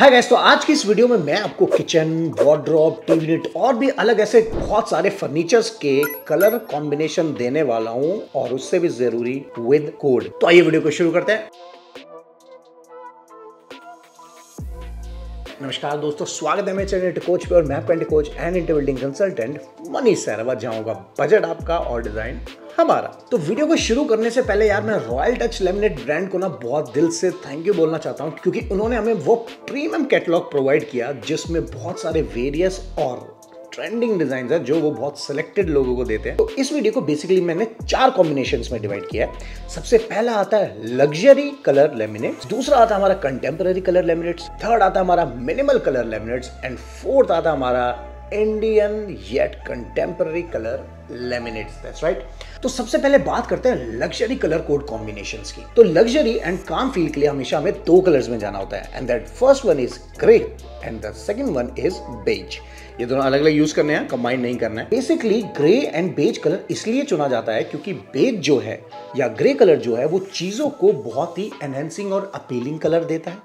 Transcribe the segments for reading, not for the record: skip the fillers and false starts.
Hi guys, तो आज की इस वीडियो में मैं आपको किचन, वार्डरोब, टीवी यूनिट और भी अलग ऐसे बहुत सारे फर्नीचर्स के कलर कॉम्बिनेशन देने वाला हूं और उससे भी जरूरी विद कोड। तो आइए वीडियो को शुरू करते हैं। नमस्कार दोस्तों, स्वागत है मेरे चैनल कोच पे और मैं आपका coach and inter building consultant Manish Sehrawat, जहां होगा बजट आपका और डिजाइन हमारा। तो वीडियो को शुरू करने से पहले यार मैं रॉयल टच लेमिनेट ब्रांड को ना बहुत दिल से थैंक यू बोलना चाहता हूं, क्योंकि उन्होंने हमें वो प्रीमियम कैटलॉग प्रोवाइड किया जिसमें बहुत सारे वेरियस और ट्रेंडिंग डिजाइन है जो वो बहुत सिलेक्टेड लोगों को देते हैं। तो इस वीडियो को बेसिकली मैंने 4 कॉम्बिनेशंस में डिवाइड किया है। सबसे पहला आता है लग्जरी कलर लेमिनेट्स, दूसरा आता है हमारा कंटेम्पररी कलर लेमिनेट्स, थर्ड आता है हमारा minimal colour laminates and fourth आता है हमारा Indian yet contemporary colour laminates. That's right. तो सबसे पहले बात करते हैं लग्जरी कलर कोड कॉम्बिनेशंस की। तो लग्जरी एंड काम फील के लिए हमेशा हमें 2 कलर्स में जाना होता है and that first one is grey and the second one is beige. ये दोनों अलग अलग यूज करने हैं, कंबाइन नहीं करना है। Basically grey and beige colour इसलिए चुना जाता है क्योंकि बेज जो है या ग्रे कलर जो है वो चीजों को बहुत ही एनहेंसिंग और अपीलिंग कलर देता है।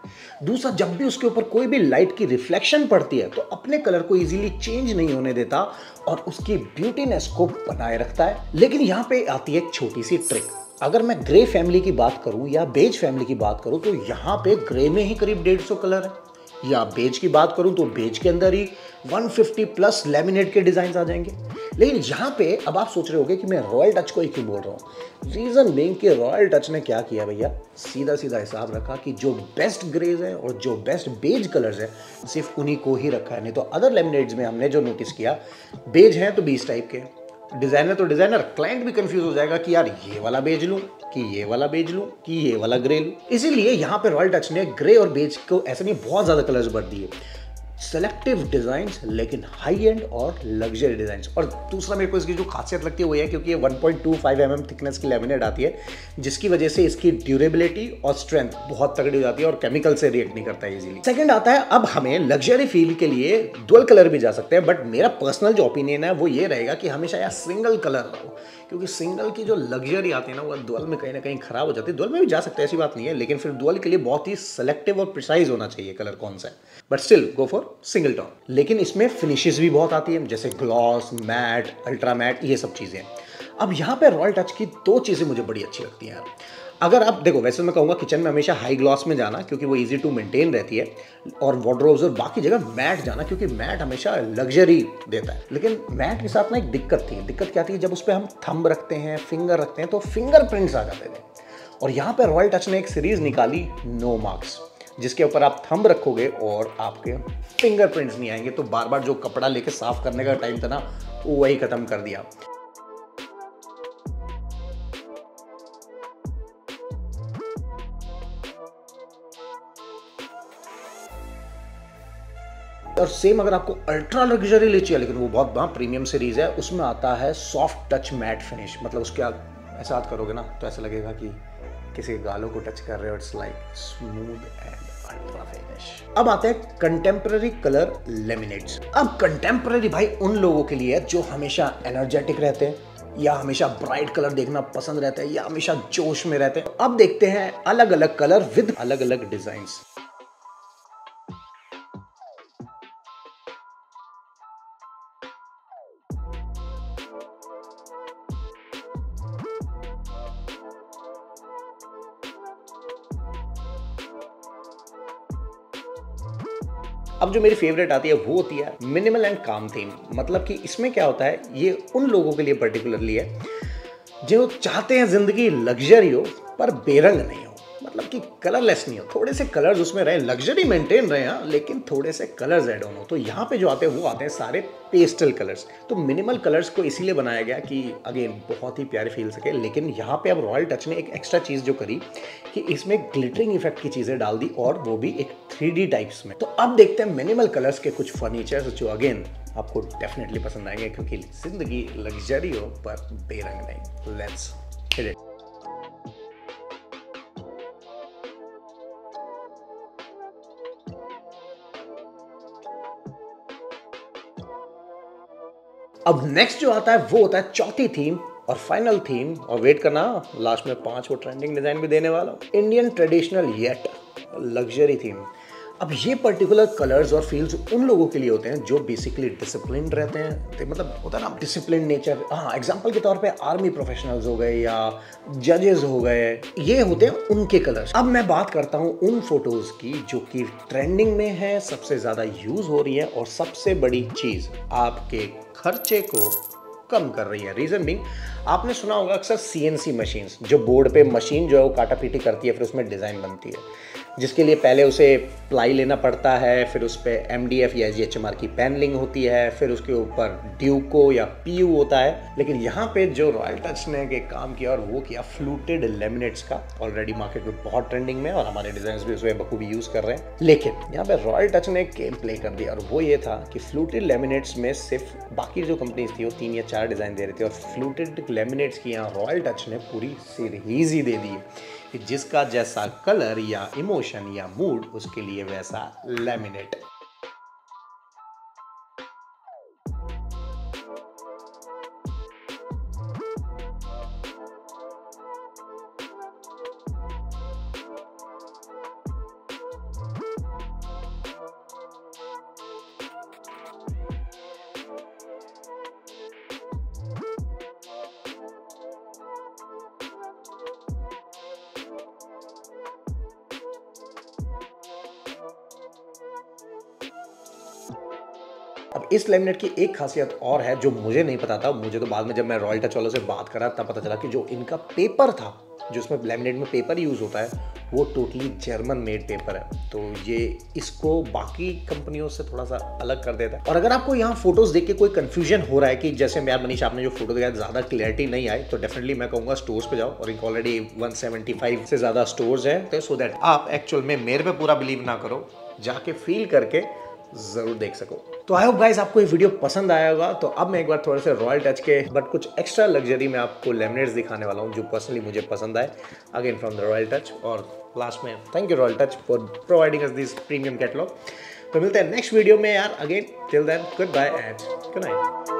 दूसरा, जब भी उसके ऊपर कोई भी लाइट की रिफ्लेक्शन पड़ती है तो अपने कलर को इजीली चेंज नहीं होने देता और उसकी ब्यूटीनेस को बनाए रखता है। लेकिन यहाँ पे आती है एक छोटी सी ट्रिक। अगर मैं ग्रे फैमिली की बात करूं या बेज फैमिली की बात करूं तो यहाँ पे ग्रे में ही करीब 150 कलर है, या बेज की बात करूं तो बेज के अंदर ही 150 प्लस लेमिनेट के डिजाइन आ जाएंगे। लेकिन यहाँ पे अब आप सोच रहे होंगे कि मैं रॉयल टच को ही क्यों बोल रहा हूँ। रीजन बीइंग कि रॉयल टच ने क्या किया भैया, सीधा सीधा हिसाब रखा कि जो बेस्ट ग्रेज है और जो बेस्ट बेज कलर्स है सिर्फ उन्हीं को ही रखा है। नहीं तो अदर लेमिनेट्स में हमने जो नोटिस किया, बेज है तो 20 टाइप के, डिजाइनर तो डिजाइनर, क्लाइंट भी कंफ्यूज हो जाएगा कि यार ये वाला बेज लूं कि ये वाला बेज लूं कि ये वाला ग्रे लूं। इसीलिए यहाँ पे रॉयल टच ने ग्रे और बेज को ऐसे नहीं बहुत ज्यादा कलर्स भर दिए, सेलेक्टिव डिजाइन्स लेकिन हाई एंड और लग्जरी डिजाइन्स। और दूसरा मेरे को इसकी जो खासियत लगती है वो है क्योंकि ये 1.25 mm थिकनेस की लेमिनेट आती है जिसकी वजह से इसकी ड्यूरेबिलिटी और स्ट्रेंथ बहुत तगड़ी हो जाती है और केमिकल से रिएक्ट नहीं करता है इजीली। सेकंड आता है, अब हमें लग्जरी फील के लिए डुअल कलर भी जा सकते हैं, बट मेरा पर्सनल जो ओपिनियन है वो ये रहेगा कि हमेशा यार सिंगल कलर रहो, क्योंकि सिंगल की जो लग्जरी आती है ना वो डुअल में कहीं ना कहीं खराब हो जाती है। डुअल में भी जा सकते हैं, ऐसी बात नहीं है, लेकिन फिर डुअल के लिए बहुत ही सेलेक्टिव और प्रिसाइज होना चाहिए कलर कौन सा है, but still go for single tone. लेकिन इसमें फिनिशेस भी बहुत आती है जैसे ग्लॉस, मैट, अल्ट्रा मैट, ये सब चीजें। अब यहाँ पे रॉयल टच की 2 चीजें मुझे बड़ी अच्छी लगती हैं यार। अगर आप देखो, वैसे मैं कहूँगा किचन में हमेशा हाई ग्लॉस में जाना क्योंकि वो इजी टू मेंटेन रहती है, और वार्डरोब्स और बाकी जगह मैट जाना क्योंकि मैट हमेशा लग्जरी देता है। लेकिन मैट के साथ ना एक दिक्कत थी। दिक्कत क्या थी, जब उस पर हम थंब रखते हैं, फिंगर रखते हैं तो फिंगरप्रिंट्स आ जाते थे। और यहाँ पे रॉयल टच ने एक सीरीज निकाली नो मार्क्स, जिसके ऊपर आप थंब रखोगे और आपके फिंगरप्रिंट्स नहीं आएंगे। तो बार बार जो कपड़ा लेके साफ करने का टाइम था ना वो वही खत्म कर दिया। और सेम अगर आपको अल्ट्रा लग्जरी ले चाहिए, लेकिन वो बहुत प्रीमियम सीरीज है, उसमें आता है सॉफ्ट टच मैट फिनिश। मतलब उसके आप ऐसा हाथ करोगे ना तो ऐसा लगेगा कि किसी गालों को टच कर रहे हो। It's like smooth and ultra finish. अब आते हैं कंटेम्पररी कलर लेमिनेट्स। अब कंटेम्पररी भाई उन लोगों के लिए है जो हमेशा एनर्जेटिक रहते हैं, या हमेशा ब्राइट कलर देखना पसंद रहता है, या हमेशा जोश में रहते हैं। अब देखते हैं अलग अलग कलर विद अलग अलग डिजाइन्स। अब जो मेरी फेवरेट आती है वो होती है मिनिमल एंड काम थीम। मतलब कि इसमें क्या होता है, ये उन लोगों के लिए पर्टिकुलरली है जो चाहते हैं जिंदगी लग्जरी हो पर बेरंग नहीं हो, मतलब कि कलरलेस नहीं हो, थोड़े से कलर्स उसमें रहे, लग्जरी मेंटेन रहे हैं लेकिन थोड़े से कलर्स ऐड ऑन हो। तो यहाँ पे जो आते हैं वो आते हैं सारे पेस्टल कलर्स। तो मिनिमल कलर्स को इसीलिए बनाया गया कि अगेन बहुत ही प्यारे फील सके। लेकिन यहाँ पे अब रॉयल टच ने एक एक्स्ट्रा चीज जो करी कि इसमें ग्लिटरिंग इफेक्ट की चीजें डाल दी, और वो भी एक 3D टाइप्स में। तो अब देखते हैं मिनिमल कलर्स के कुछ फर्नीचर्स जो अगेन आपको डेफिनेटली पसंद आएंगे, क्योंकि जिंदगी लग्जरी हो पर बेरंग नहीं। Let's hit it. अब नेक्स्ट जो आता है वो होता है चौथी थीम और फाइनल थीम, और वेट करना, लास्ट में 5 वो ट्रेंडिंग डिजाइन भी देने वाला हूं। Indian traditional yet luxury theme. अब ये पर्टिकुलर कलर्स और फील्स उन लोगों के लिए होते हैं जो बेसिकली डिसिप्लिन रहते हैं, तो मतलब होता है ना डिसिप्लिन नेचर। हाँ, एग्जांपल के तौर पे आर्मी प्रोफेशनल्स हो गए या जजेस हो गए, ये होते हैं उनके कलर्स। अब मैं बात करता हूँ उन फोटोज की जो कि ट्रेंडिंग में है, सबसे ज्यादा यूज हो रही है और सबसे बड़ी चीज आपके खर्चे को कम कर रही है। रीजन बीइंग, आपने सुना होगा अक्सर सीएनसी मशीन्स, जो बोर्ड पे मशीन जो है वो काटा पीटी करती है, फिर उसमें डिज़ाइन बनती है, जिसके लिए पहले उसे प्लाई लेना पड़ता है, फिर उस पर एमडीएफ या जीएचएमआर की पैनलिंग होती है, फिर उसके ऊपर ड्यूको या पीयू होता है। लेकिन यहाँ पे जो रॉयल टच ने एक काम किया और वो किया फ्लूटेड लेमिनेट्स का। ऑलरेडी मार्केट में बहुत ट्रेंडिंग में और हमारे डिजाइन भी उसमें बखूबी यूज कर रहे हैं। लेकिन यहाँ पे रॉयल टच ने गेम प्ले कर दिया और वो ये था कि फ्लूटेड लेमिनेट्स में सिर्फ बाकी जो कंपनीज थी वो 3 या 4 डिजाइन दे रही थी और फ्लूटेड लेमिनेट्स की यहाँ रॉयल टच ने पूरी सीरीज ही दे दी है कि जिसका जैसा कलर या इमोशन या मूड उसके लिए वैसा लैमिनेट। अब इस लेमिनेट की एक खासियत और है जो मुझे नहीं पता था, मुझे तो बाद में जब मैं रॉयल टच वालों से बात करा तब पता चला कि जो इनका पेपर था, जो इसमें लेमिनेट में पेपर यूज होता है, वो टोटली जर्मन मेड पेपर है। तो ये इसको बाकी कंपनियों से थोड़ा सा अलग कर देता है। और अगर आपको यहाँ फोटोज देख के कोई कंफ्यूजन हो रहा है कि जैसे यार मनीष आपने जो फोटो दिखाया ज्यादा क्लियरिटी नहीं आई, तो डेफिनेटली मैं कहूँगा स्टोर्स पे जाओ और इनको ऑलरेडी 175 से ज्यादा स्टोर्स हैं, तो सो दैट आप एक्चुअल में मेरे पे पूरा बिलीव ना करो, जाके फील करके जरूर देख सको। तो आई होप गाइस आपको ये वीडियो पसंद आया होगा। तो अब मैं एक बार थोड़े से रॉयल टच के बट कुछ एक्स्ट्रा लग्जरी में आपको लेमिनेट्स दिखाने वाला हूँ जो पर्सनली मुझे पसंद आए, again from the Royal Touch. और लास्ट में thank you Royal Touch for providing us this premium catalogue. तो मिलते हैं नेक्स्ट वीडियो में यार, again till then good bye and good night.